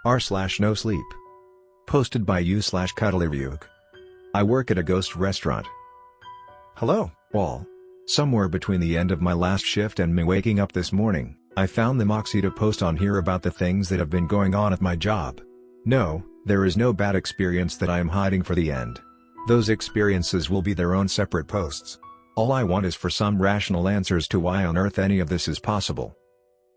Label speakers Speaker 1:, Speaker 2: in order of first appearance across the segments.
Speaker 1: r/nosleep. Posted by you/cuddlyryuk. I work at a ghost restaurant. Hello, all. Somewhere between the end of my last shift and me waking up this morning, I found the moxie to post on here about the things that have been going on at my job. No, there is no bad experience that I am hiding for the end. Those experiences will be their own separate posts. All I want is for some rational answers to why on earth any of this is possible.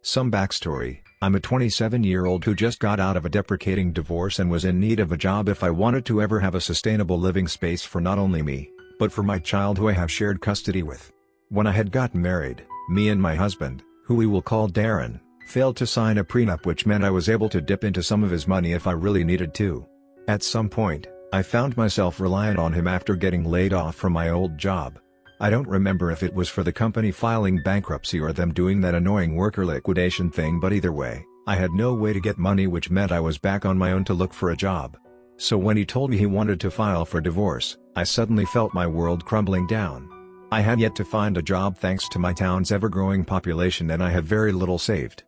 Speaker 1: Some backstory: I'm a 27-year-old who just got out of a deprecating divorce and was in need of a job if I wanted to ever have a sustainable living space for not only me, but for my child who I have shared custody with. When I had gotten married, me and my husband, who we will call Darren, failed to sign a prenup, which meant I was able to dip into some of his money if I really needed to. At some point, I found myself reliant on him after getting laid off from my old job. I don't remember if it was for the company filing bankruptcy or them doing that annoying worker liquidation thing, but either way, I had no way to get money, which meant I was back on my own to look for a job. So when he told me he wanted to file for divorce, I suddenly felt my world crumbling down. I had yet to find a job thanks to my town's ever-growing population, and I have very little saved.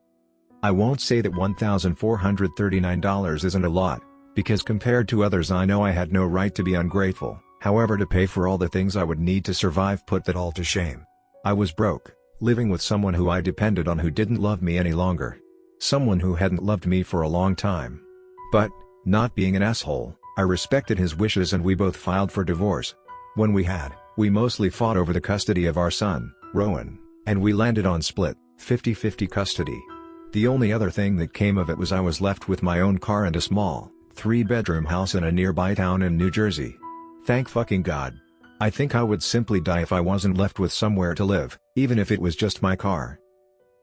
Speaker 1: I won't say that $1,439 isn't a lot, because compared to others I know I had no right to be ungrateful. However, to pay for all the things I would need to survive put that all to shame. I was broke, living with someone who I depended on who didn't love me any longer. Someone who hadn't loved me for a long time. But, not being an asshole, I respected his wishes and we both filed for divorce. When we mostly fought over the custody of our son, Rowan, and we landed on split, 50-50 custody. The only other thing that came of it was I was left with my own car and a small, 3-bedroom house in a nearby town in New Jersey. Thank fucking God. I think I would simply die if I wasn't left with somewhere to live, even if it was just my car.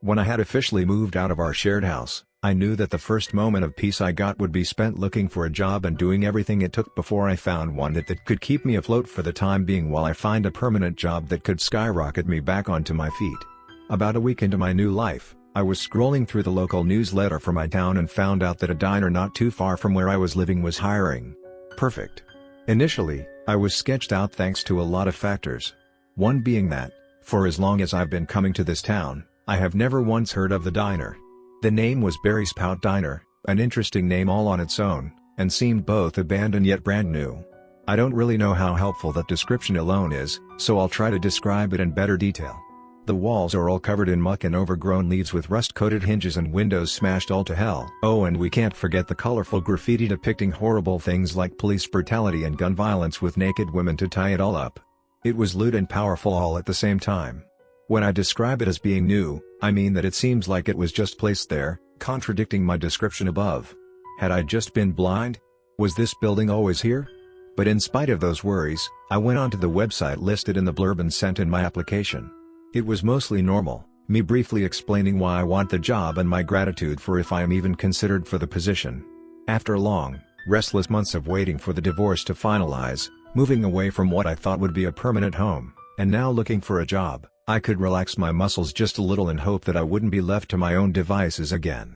Speaker 1: When I had officially moved out of our shared house, I knew that the first moment of peace I got would be spent looking for a job and doing everything it took before I found one that could keep me afloat for the time being while I find a permanent job that could skyrocket me back onto my feet. About a week into my new life, I was scrolling through the local newsletter for my town and found out that a diner not too far from where I was living was hiring. Perfect. Initially, I was sketched out thanks to a lot of factors. One being that, for as long as I've been coming to this town, I have never once heard of the diner. The name was Barry's Pout Diner, an interesting name all on its own, and seemed both abandoned yet brand new. I don't really know how helpful that description alone is, so I'll try to describe it in better detail. The walls are all covered in muck and overgrown leaves with rust-coated hinges and windows smashed all to hell. Oh, and we can't forget the colorful graffiti depicting horrible things like police brutality and gun violence with naked women to tie it all up. It was lewd and powerful all at the same time. When I describe it as being new, I mean that it seems like it was just placed there, contradicting my description above. Had I just been blind? Was this building always here? But in spite of those worries, I went onto the website listed in the blurb and sent in my application. It was mostly normal, me briefly explaining why I want the job and my gratitude for if I am even considered for the position. After long, restless months of waiting for the divorce to finalize, moving away from what I thought would be a permanent home, and now looking for a job, I could relax my muscles just a little and hope that I wouldn't be left to my own devices again.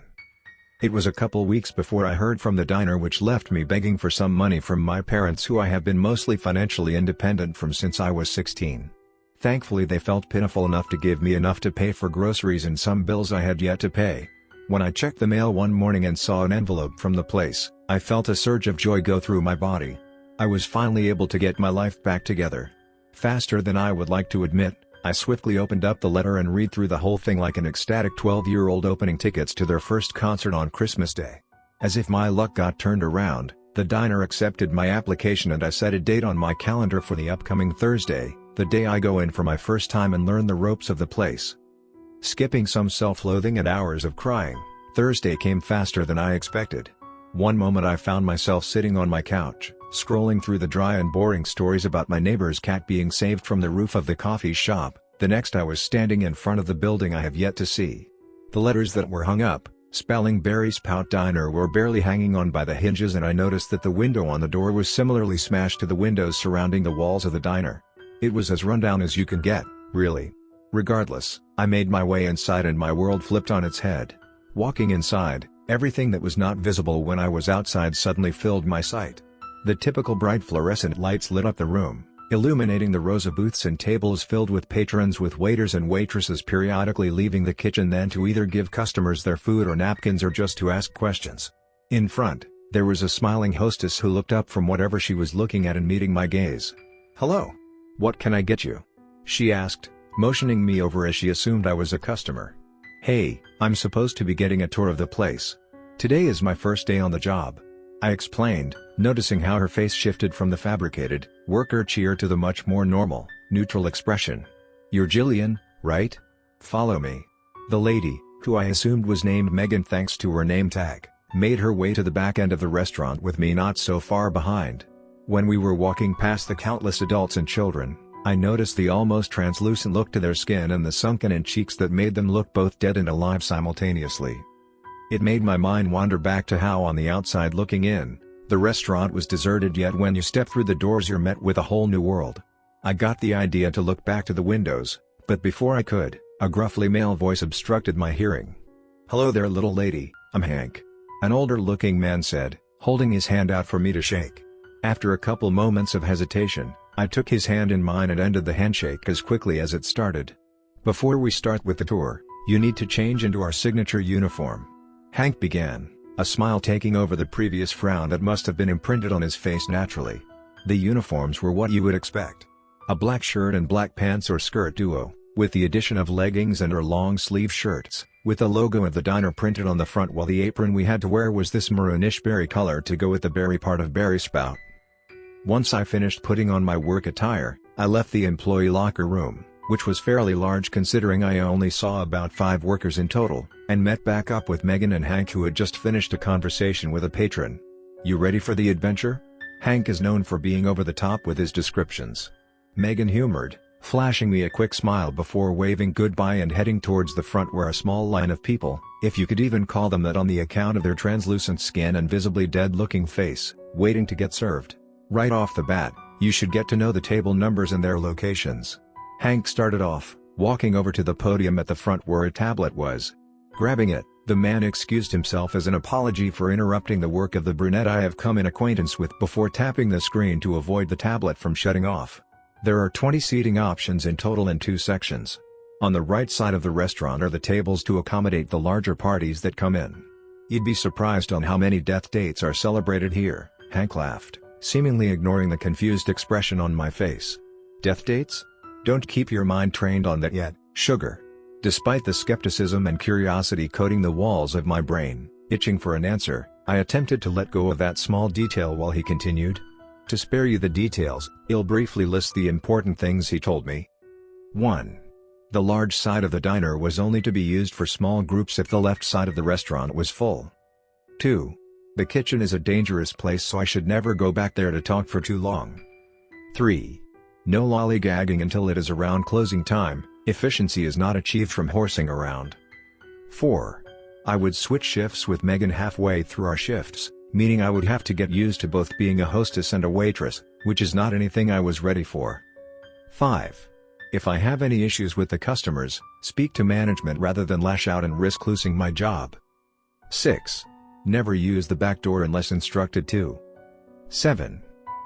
Speaker 1: It was a couple weeks before I heard from the diner, which left me begging for some money from my parents, who I have been mostly financially independent from since I was 16. Thankfully they felt pitiful enough to give me enough to pay for groceries and some bills I had yet to pay. When I checked the mail one morning and saw an envelope from the place, I felt a surge of joy go through my body. I was finally able to get my life back together. Faster than I would like to admit, I swiftly opened up the letter and read through the whole thing like an ecstatic 12-year-old opening tickets to their first concert on Christmas Day. As if my luck got turned around, the diner accepted my application and I set a date on my calendar for the upcoming Thursday, the day I go in for my first time and learn the ropes of the place. Skipping some self-loathing and hours of crying, Thursday came faster than I expected. One moment I found myself sitting on my couch, scrolling through the dry and boring stories about my neighbor's cat being saved from the roof of the coffee shop. The next I was standing in front of the building I have yet to see. The letters that were hung up, spelling Barry's Pout Diner, were barely hanging on by the hinges, and I noticed that the window on the door was similarly smashed to the windows surrounding the walls of the diner. It was as rundown as you can get, really. Regardless, I made my way inside and my world flipped on its head. Walking inside, everything that was not visible when I was outside suddenly filled my sight. The typical bright fluorescent lights lit up the room, illuminating the rows of booths and tables filled with patrons, with waiters and waitresses periodically leaving the kitchen then to either give customers their food or napkins or just to ask questions. In front, there was a smiling hostess who looked up from whatever she was looking at and meeting my gaze. "Hello. What can I get you?" she asked, motioning me over as she assumed I was a customer. "Hey, I'm supposed to be getting a tour of the place. Today is my first day on the job," I explained, noticing how her face shifted from the fabricated, worker cheer to the much more normal, neutral expression. "You're Jillian, right? Follow me." The lady, who I assumed was named Megan thanks to her name tag, made her way to the back end of the restaurant with me not so far behind. When we were walking past the countless adults and children, I noticed the almost translucent look to their skin and the sunken-in cheeks that made them look both dead and alive simultaneously. It made my mind wander back to how on the outside looking in, the restaurant was deserted, yet when you step through the doors you're met with a whole new world. I got the idea to look back to the windows, but before I could, a gruffly male voice obstructed my hearing. "Hello there, little lady, I'm Hank," an older-looking man said, holding his hand out for me to shake. After a couple moments of hesitation, I took his hand in mine and ended the handshake as quickly as it started. "Before we start with the tour, you need to change into our signature uniform," Hank began, a smile taking over the previous frown that must have been imprinted on his face naturally. The uniforms were what you would expect. A black shirt and black pants or skirt duo, with the addition of leggings and/or long-sleeve shirts, with the logo of the diner printed on the front, while the apron we had to wear was this maroonish berry color to go with the berry part of berry spout. Once I finished putting on my work attire, I left the employee locker room, which was fairly large considering I only saw about 5 workers in total, and met back up with Megan and Hank, who had just finished a conversation with a patron. "You ready for the adventure?" Hank is known for being over the top with his descriptions. Megan humored, flashing me a quick smile before waving goodbye and heading towards the front, where a small line of people, if you could even call them that on the account of their translucent skin and visibly dead-looking face, waiting to get served. Right off the bat, you should get to know the table numbers and their locations. Hank started off, walking over to the podium at the front where a tablet was. Grabbing it, the man excused himself as an apology for interrupting the work of the brunette I have come in acquaintance with before tapping the screen to avoid the tablet from shutting off. There are 20 seating options in total in 2 sections. On the right side of the restaurant are the tables to accommodate the larger parties that come in. "You'd be surprised on how many death dates are celebrated here," Hank laughed, seemingly ignoring the confused expression on my face. "Death dates? Don't keep your mind trained on that yet, sugar." Despite the skepticism and curiosity coating the walls of my brain, itching for an answer, I attempted to let go of that small detail while he continued. "To spare you the details, I'll briefly list the important things he told me. 1. The large side of the diner was only to be used for small groups if the left side of the restaurant was full. 2. The kitchen is a dangerous place, so I should never go back there to talk for too long. 3. No lollygagging until it is around closing time. Efficiency is not achieved from horsing around. 4. I would switch shifts with Megan halfway through our shifts, meaning I would have to get used to both being a hostess and a waitress, which is not anything I was ready for. 5. If I have any issues with the customers, speak to management rather than lash out and risk losing my job. 6. Never use the back door unless instructed to. 7.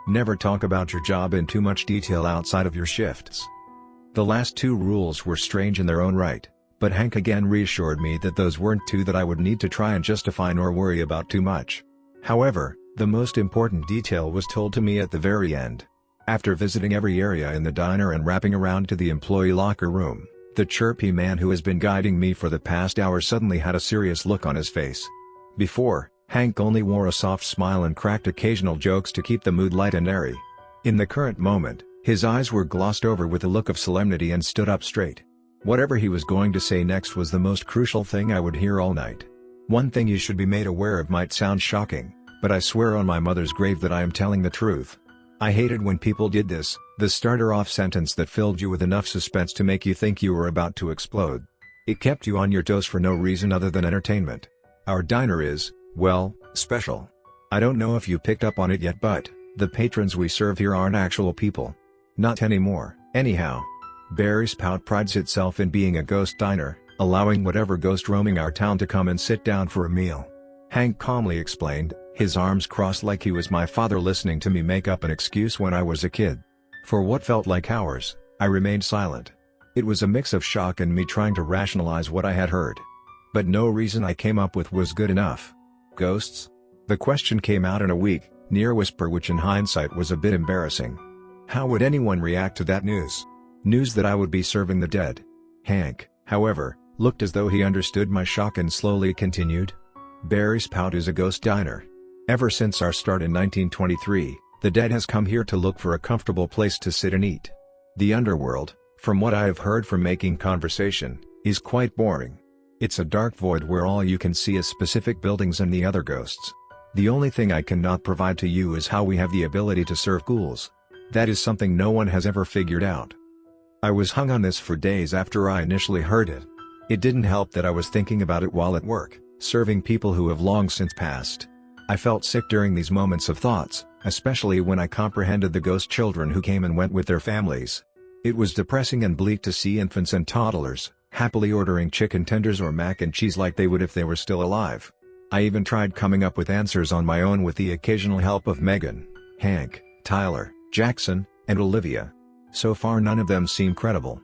Speaker 1: Never talk about your job in too much detail outside of your shifts. The last 2 rules were strange in their own right, but Hank again reassured me that those weren't 2 that I would need to try and justify nor worry about too much. However, the most important detail was told to me at the very end. After visiting every area in the diner and wrapping around to the employee locker room, the chirpy man who has been guiding me for the past hour suddenly had a serious look on his face. Before, Hank only wore a soft smile and cracked occasional jokes to keep the mood light and airy. In the current moment, his eyes were glossed over with a look of solemnity and stood up straight. Whatever he was going to say next was the most crucial thing I would hear all night. "One thing you should be made aware of might sound shocking, but I swear on my mother's grave that I am telling the truth. I hated when people did this," the starter-off sentence that filled you with enough suspense to make you think you were about to explode. It kept you on your toes for no reason other than entertainment. Our diner is, well, special. I don't know if you picked up on it yet, but the patrons we serve here aren't actual people. Not anymore, anyhow. Berry Spout prides itself in being a ghost diner, allowing whatever ghost roaming our town to come and sit down for a meal. Hank calmly explained, his arms crossed like he was my father listening to me make up an excuse when I was a kid. For what felt like hours, I remained silent. It was a mix of shock and me trying to rationalize what I had heard. But no reason I came up with was good enough. Ghosts? The question came out in a weak, near whisper, which in hindsight was a bit embarrassing. How would anyone react to that news? News that I would be serving the dead. Hank, however, looked as though he understood my shock and slowly continued. Barry's Pout is a ghost diner. Ever since our start in 1923, the dead has come here to look for a comfortable place to sit and eat. The underworld, from what I have heard from making conversation, is quite boring. It's a dark void where all you can see is specific buildings and the other ghosts. The only thing I cannot provide to you is how we have the ability to serve ghouls. That is something no one has ever figured out. I was hung on this for days after I initially heard it. It didn't help that I was thinking about it while at work, serving people who have long since passed. I felt sick during these moments of thoughts, especially when I comprehended the ghost children who came and went with their families. It was depressing and bleak to see infants and toddlers, happily ordering chicken tenders or mac and cheese like they would if they were still alive. I even tried coming up with answers on my own with the occasional help of Megan, Hank, Tyler, Jackson, and Olivia. So far none of them seem credible.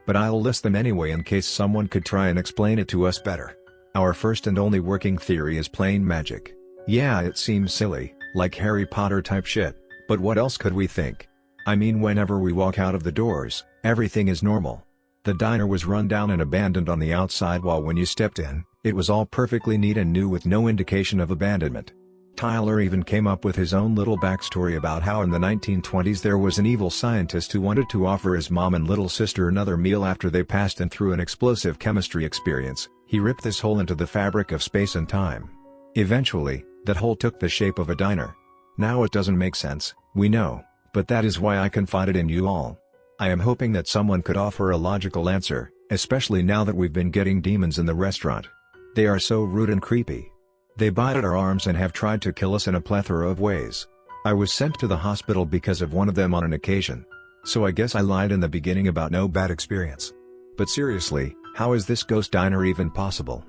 Speaker 1: But I'll list them anyway in case someone could try and explain it to us better. Our first and only working theory is plain magic. Yeah, it seems silly, like Harry Potter type shit, but what else could we think? I mean, whenever we walk out of the doors, everything is normal. The diner was run down and abandoned on the outside, while when you stepped in, it was all perfectly neat and new with no indication of abandonment. Tyler even came up with his own little backstory about how in the 1920s there was an evil scientist who wanted to offer his mom and little sister another meal after they passed, and through an explosive chemistry experience, he ripped this hole into the fabric of space and time. Eventually, that hole took the shape of a diner. Now it doesn't make sense, we know, but that is why I confided in you all. I am hoping that someone could offer a logical answer, especially now that we've been getting demons in the restaurant. They are so rude and creepy. They bite at our arms and have tried to kill us in a plethora of ways. I was sent to the hospital because of one of them on an occasion. So I guess I lied in the beginning about no bad experience. But seriously, how is this ghost diner even possible?